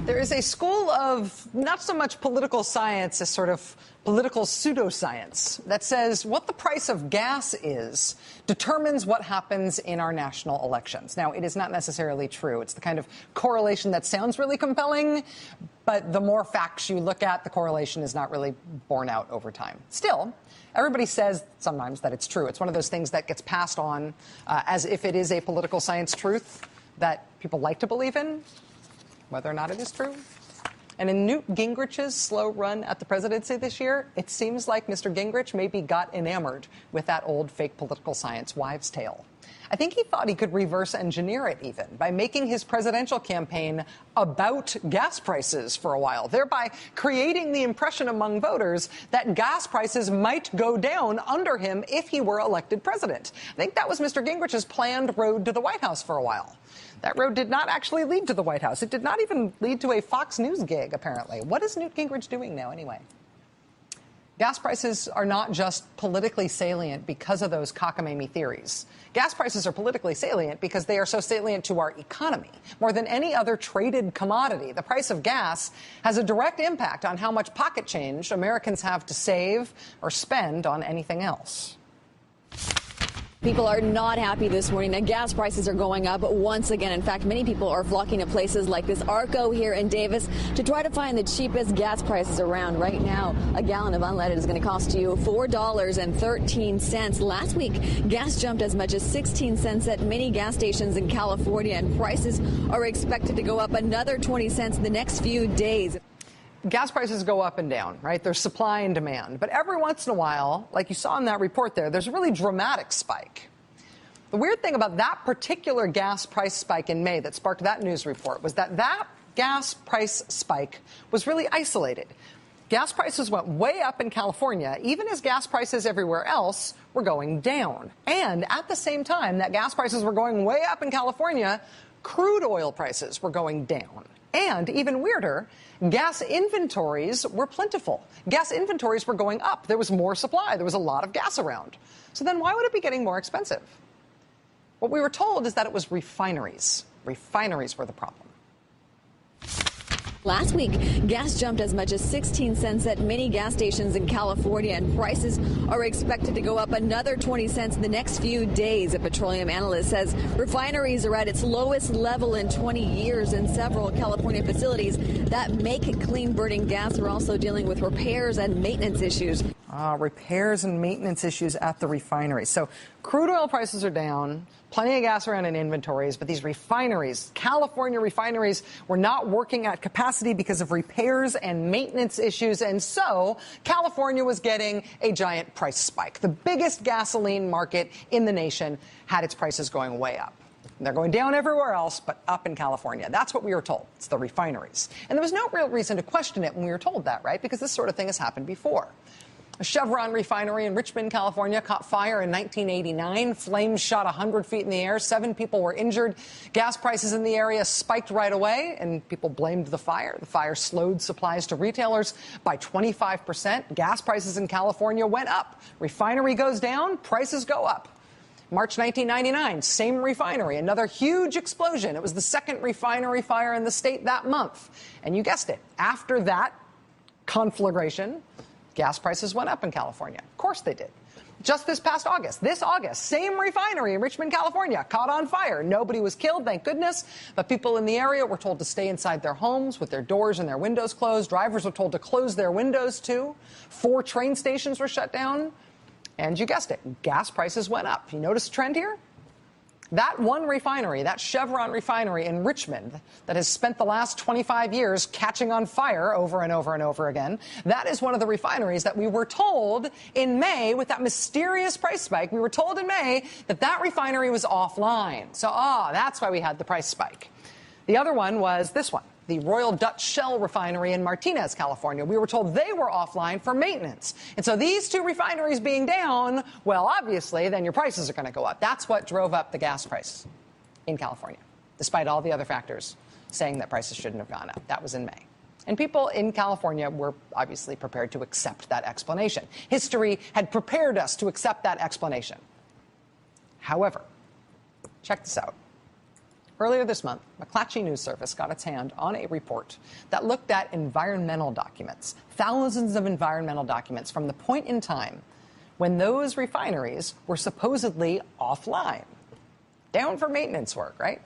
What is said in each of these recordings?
There is a school of not so much political science as sort of political pseudoscience that says what the price of gas is determines what happens in our national elections. Now, it is not necessarily true. It's the kind of correlation that sounds really compelling, but the more facts you look at, the correlation is not really borne out over time. Still, everybody says sometimes that it's true. It's one of those things that gets passed on as if it is a political science truth that people like to believe in, whether or not it is true. And in Newt Gingrich's slow run at the presidency this year, it seems like Mr. Gingrich maybe got enamored with that old fake political science wives' tale. I think he thought he could reverse engineer it even by making his presidential campaign about gas prices for a while, thereby creating the impression among voters that gas prices might go down under him if he were elected president. I think that was Mr. Gingrich's planned road to the White House for a while. That road did not actually lead to the White House. It did not even lead to a Fox News gig, apparently. What is Newt Gingrich doing now, anyway? Gas prices are not just politically salient because of those cockamamie theories. Gas prices are politically salient because they are so salient to our economy. More than any other traded commodity, the price of gas has a direct impact on how much pocket change Americans have to save or spend on anything else. People are not happy this morning. The gas prices are going up once again. In fact, many people are flocking to places like this Arco here in Davis to try to find the cheapest gas prices around. Right now, a gallon of unleaded is going to cost you $4.13. Last week, gas jumped as much as 16 cents at many gas stations in California, and prices are expected to go up another 20 cents in the next few days. Gas prices go up and down, right? There's supply and demand. But every once in a while, like you saw in that report there's a really dramatic spike. The weird thing about that particular gas price spike in May that sparked that news report was that gas price spike was really isolated. Gas prices went way up in California, even as gas prices everywhere else were going down. And at the same time that gas prices were going way up in California, crude oil prices were going down. And even weirder, gas inventories were plentiful. Gas inventories were going up. There was more supply. There was a lot of gas around. So then why would it be getting more expensive? What we were told is that it was refineries. Refineries were the problem. Last week, gas jumped as much as 16 cents at many gas stations in California, and prices are expected to go up another 20 cents in the next few days. A petroleum analyst says refineries are at its lowest level in 20 years, and several California facilities that make clean-burning gas are also dealing with repairs and maintenance issues. Repairs and maintenance issues at the refinery. So crude oil prices are down, plenty of gas around in inventories, but these refineries, California refineries, were not working at capacity because of repairs and maintenance issues. And so California was getting a giant price spike. The biggest gasoline market in the nation had its prices going way up. They're going down everywhere else, but up in California. That's what we were told. It's the refineries. And there was no real reason to question it when we were told that, right? Because this sort of thing has happened before. A Chevron refinery in Richmond, California, caught fire in 1989. Flames shot 100 feet in the air. 7 people were injured. Gas prices in the area spiked right away, and people blamed the fire. The fire slowed supplies to retailers by 25%. Gas prices in California went up. Refinery goes down, prices go up. March 1999, same refinery, another huge explosion. It was the second refinery fire in the state that month. And you guessed it, after that conflagration, gas prices went up in California. Of course they did. Just this past August, same refinery in Richmond, California, caught on fire. Nobody was killed, thank goodness, but people in the area were told to stay inside their homes with their doors and their windows closed. Drivers were told to close their windows, too. 4 train stations were shut down. And you guessed it, gas prices went up. You notice a trend here? That one refinery, that Chevron refinery in Richmond that has spent the last 25 years catching on fire over and over and over again, that is one of the refineries that we were told in May with that mysterious price spike. We were told in May that that refinery was offline. So, that's why we had the price spike. The other one was this one, the Royal Dutch Shell refinery in Martinez, California. We were told they were offline for maintenance. And so these 2 refineries being down, well, obviously, then your prices are going to go up. That's what drove up the gas price in California, despite all the other factors saying that prices shouldn't have gone up. That was in May. And people in California were obviously prepared to accept that explanation. History had prepared us to accept that explanation. However, check this out. Earlier this month, McClatchy News Service got its hand on a report that looked at environmental documents, thousands of environmental documents from the point in time when those refineries were supposedly offline, down for maintenance work, right?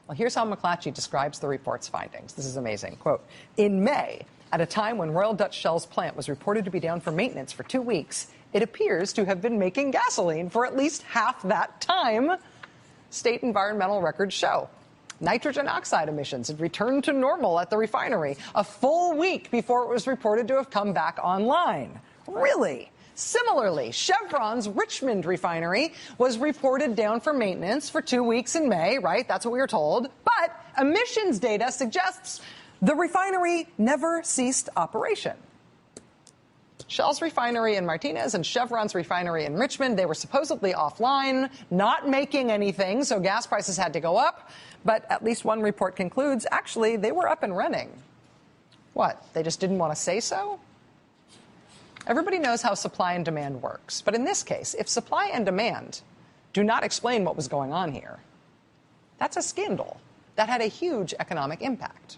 Well, here's how McClatchy describes the report's findings. This is amazing. Quote, in May, at a time when Royal Dutch Shell's plant was reported to be down for maintenance for 2 weeks, it appears to have been making gasoline for at least half that time, state environmental records show. Nitrogen oxide emissions had returned to normal at the refinery a full week before it was reported to have come back online. Really? Similarly, Chevron's Richmond refinery was reported down for maintenance for 2 weeks in May, right? That's what we were told. But emissions data suggests the refinery never ceased operation. Shell's refinery in Martinez and Chevron's refinery in Richmond, they were supposedly offline, not making anything, so gas prices had to go up. But at least one report concludes, actually, they were up and running. What, they just didn't want to say so? Everybody knows how supply and demand works. But in this case, if supply and demand do not explain what was going on here, that's a scandal that had a huge economic impact.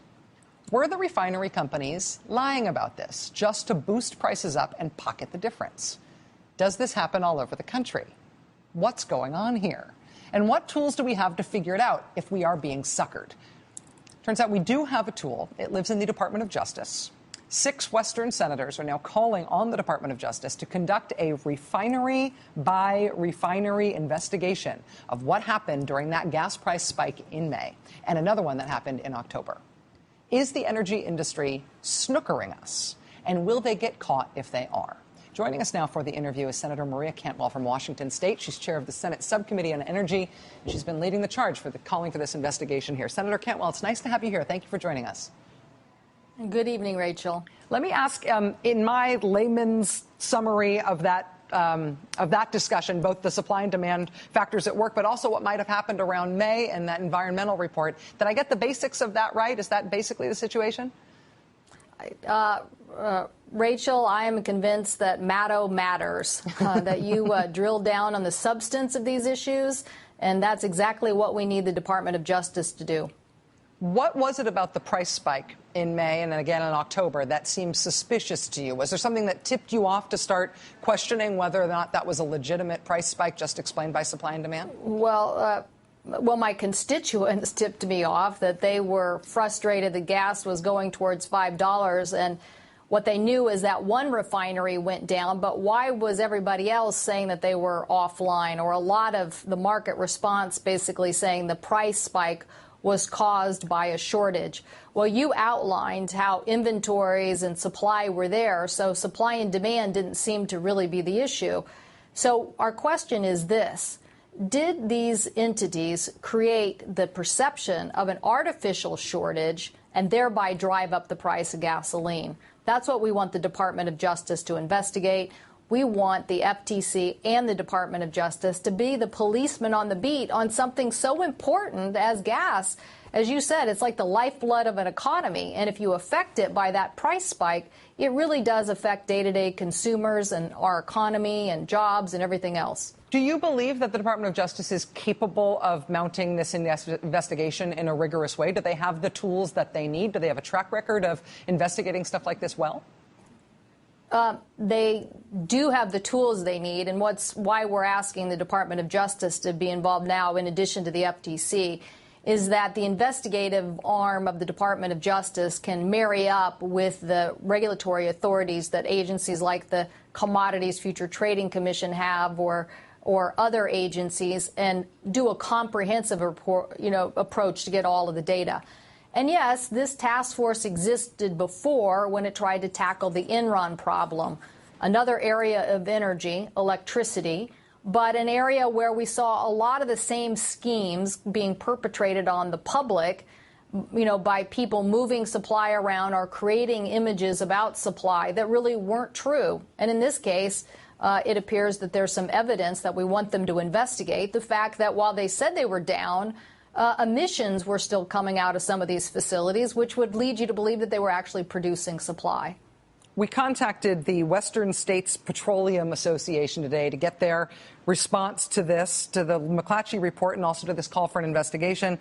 Were the refinery companies lying about this just to boost prices up and pocket the difference? Does this happen all over the country? What's going on here? And what tools do we have to figure it out if we are being suckered? Turns out we do have a tool. It lives in the Department of Justice. 6 Western senators are now calling on the Department of Justice to conduct a refinery-by-refinery investigation of what happened during that gas price spike in May, and another one that happened in October. Is the energy industry snookering us? And will they get caught if they are? Joining us now for the interview is Senator Maria Cantwell from Washington State. She's chair of the Senate Subcommittee on Energy, and she's been leading the charge for calling for this investigation here. Senator Cantwell, it's nice to have you here. Thank you for joining us. Good evening, Rachel. Let me ask, in my layman's summary of that discussion, both the supply and demand factors at work, but also what might have happened around May and that environmental report. Did I get the basics of that right? Is that basically the situation? Rachel, I am convinced that Maddow matters, that you drill down on the substance of these issues, and that's exactly what we need the Department of Justice to do. What was it about the price spike in May and then again in October that seemed suspicious to you? Was there something that tipped you off to start questioning whether or not that was a legitimate price spike just explained by supply and demand? Well, my constituents tipped me off that they were frustrated that gas was going towards $5, and what they knew is that one refinery went down, but why was everybody else saying that they were offline, or a lot of the market response basically saying the price spike was caused by a shortage? Well, you outlined how inventories and supply were there, so supply and demand didn't seem to really be the issue. So our question is this: did these entities create the perception of an artificial shortage and thereby drive up the price of gasoline? That's what we want the Department of Justice to investigate. We want the FTC and the Department of Justice to be the policeman on the beat on something so important as gas. As you said, it's like the lifeblood of an economy. And if you affect it by that price spike, it really does affect day-to-day consumers and our economy and jobs and everything else. Do you believe that the Department of Justice is capable of mounting this investigation in a rigorous way? Do they have the tools that they need? Do they have a track record of investigating stuff like this well? They do have the tools they need, and why we're asking the Department of Justice to be involved now, in addition to the FTC, is that the investigative arm of the Department of Justice can marry up with the regulatory authorities that agencies like the Commodities Future Trading Commission have, or other agencies, and do a comprehensive approach to get all of the data. And yes, this task force existed before when it tried to tackle the Enron problem, another area of energy, electricity, but an area where we saw a lot of the same schemes being perpetrated on the public, by people moving supply around or creating images about supply that really weren't true. And in this case, it appears that there's some evidence that we want them to investigate. The fact that while they said they were down, emissions were still coming out of some of these facilities, which would lead you to believe that they were actually producing supply. We contacted the Western States Petroleum Association today to get their response to this, to the McClatchy report, and also to this call for an investigation.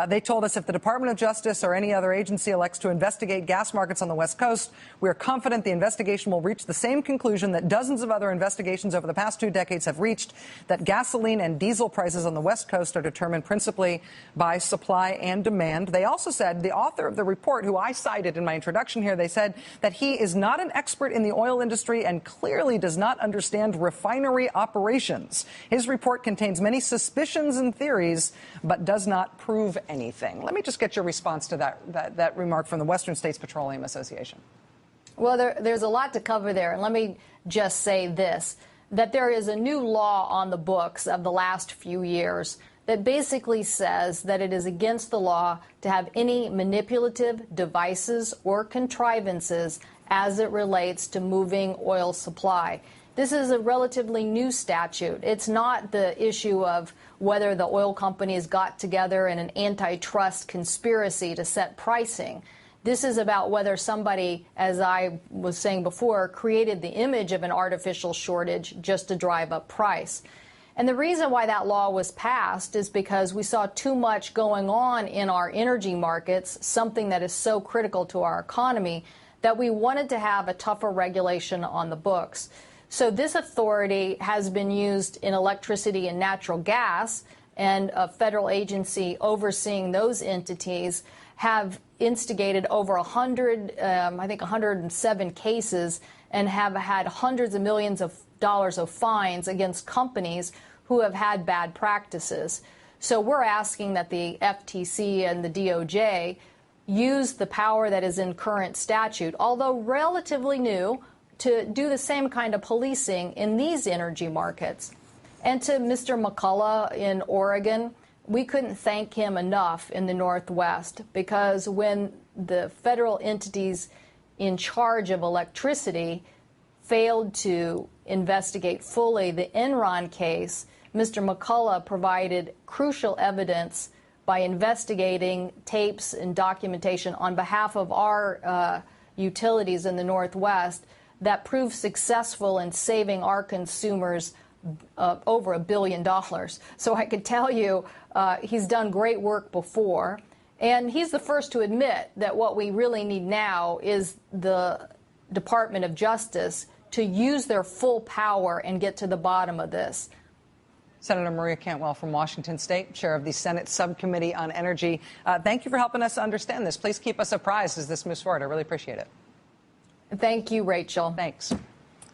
They told us if the Department of Justice or any other agency elects to investigate gas markets on the West Coast, we are confident the investigation will reach the same conclusion that dozens of other investigations over the past 2 decades have reached, that gasoline and diesel prices on the West Coast are determined principally by supply and demand. They also said, the author of the report, who I cited in my introduction here, they said that he is not an expert in the oil industry and clearly does not understand refinery operations. His report contains many suspicions and theories, but does not prove anything. Let me just get your response to that remark from the Western States Petroleum Association. Well, there's a lot to cover there. And let me just say this, that there is a new law on the books of the last few years that basically says that it is against the law to have any manipulative devices or contrivances as it relates to moving oil supply. This is a relatively new statute. It's not the issue of whether the oil companies got together in an antitrust conspiracy to set pricing. This is about whether somebody, as I was saying before, created the image of an artificial shortage just to drive up price. And the reason why that law was passed is because we saw too much going on in our energy markets, something that is so critical to our economy, that we wanted to have a tougher regulation on the books. So this authority has been used in electricity and natural gas, and a federal agency overseeing those entities have instigated over 107 cases and have had hundreds of millions of dollars of fines against companies who have had bad practices. So we're asking that the FTC and the DOJ use the power that is in current statute, although relatively new, to do the same kind of policing in these energy markets. And to Mr. McCullough in Oregon, we couldn't thank him enough in the Northwest, because when the federal entities in charge of electricity failed to investigate fully the Enron case, Mr. McCullough provided crucial evidence by investigating tapes and documentation on behalf of our utilities in the Northwest that proved successful in saving our consumers over $1 billion. So I could tell you he's done great work before. And he's the first to admit that what we really need now is the Department of Justice to use their full power and get to the bottom of this. Senator Maria Cantwell from Washington State, chair of the Senate Subcommittee on Energy. Thank you for helping us understand this. Please keep us apprised as this moves forward. I really appreciate it. Thank you, Rachel. Thanks.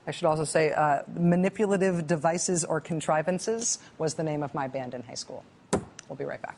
I should also say Manipulative Devices or Contrivances was the name of my band in high school. We'll be right back.